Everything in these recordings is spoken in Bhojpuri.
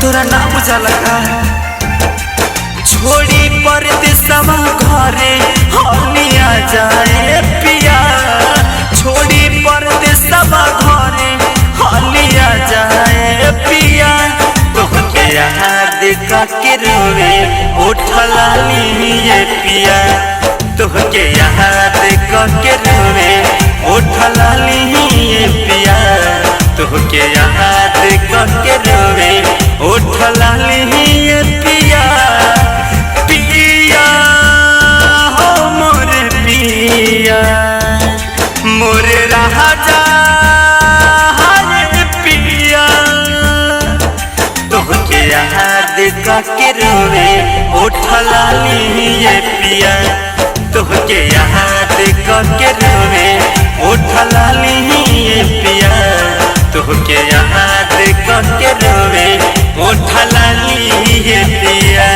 तोरा ना बुझला का छोड़ी परदेसवा घरे हनिया जाए पिया छोड़ी परदेसवा घरे हनिया जाए पिया तोहके याद के रोवे उठला लिए पिया तोहके याद के रोवे उठला लिए पिया तोहके याद के रोवे उठला लिए पिया पिया हो मोरे पिया मोरे राजा पिया तोहके याद के रोवे उठला लिए पिया तोहके याद के रोवे उठला लिए पिया तोहके याद के रोवे उठला लिए पिया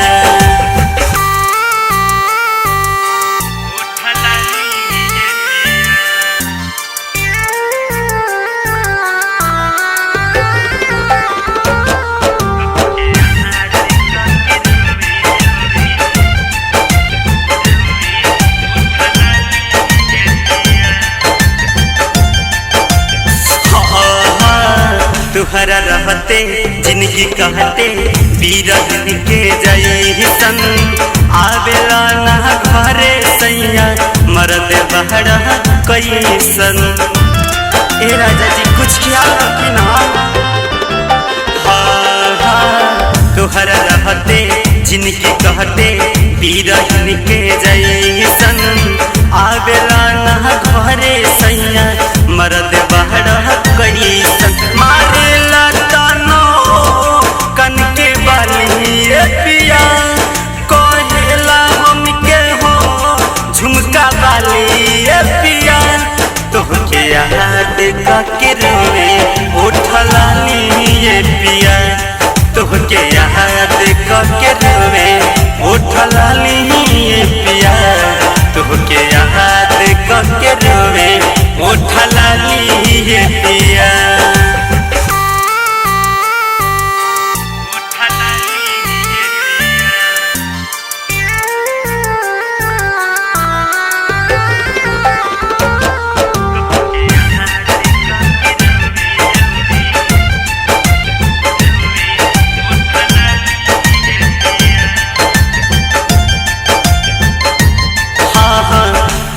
तुहरा रहते जिंदगी कहते बीरन के जैसन आवेला ना घरे सैया मरद बहरा कैसन ए राजा जी कुछ ख्याल रखी ना तुहरा रहते जिंदगी कहते बीरन के जैसन आवेला ना घरे सैया मरद बहरा कैसन मारेला तानो कन के बाली पिया कहेला हमके हो झुमका बाली पिया तोहके याद के रोवे उठला लिए पिया तोहके याद के रोवे उठला लिए पिया तोहके याद के रोवे उठला लिए पिया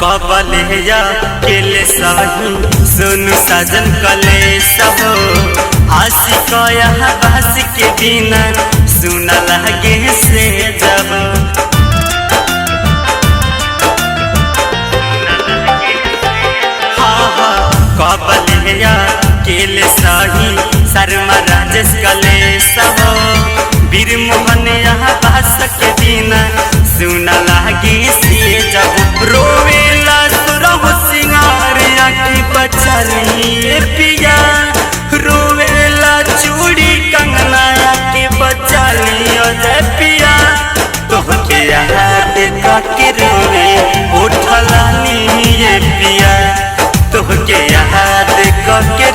कबलेया केले सही सुनु साजन कले सब आशिक यहाँ बास के बिना सुना लगे से जब कबलेया केले सही शर्मा राजेश कले सब वीर मोहन यहाँ बास के बिना सुना लगे से जब रोवेला सुरहु सिंगार आँखी बचली पिया रोवेला चूड़ी कंगना आँखी बचली अजय पिया तोहके याद के रोवे उठला लिए पिया तोहके याद के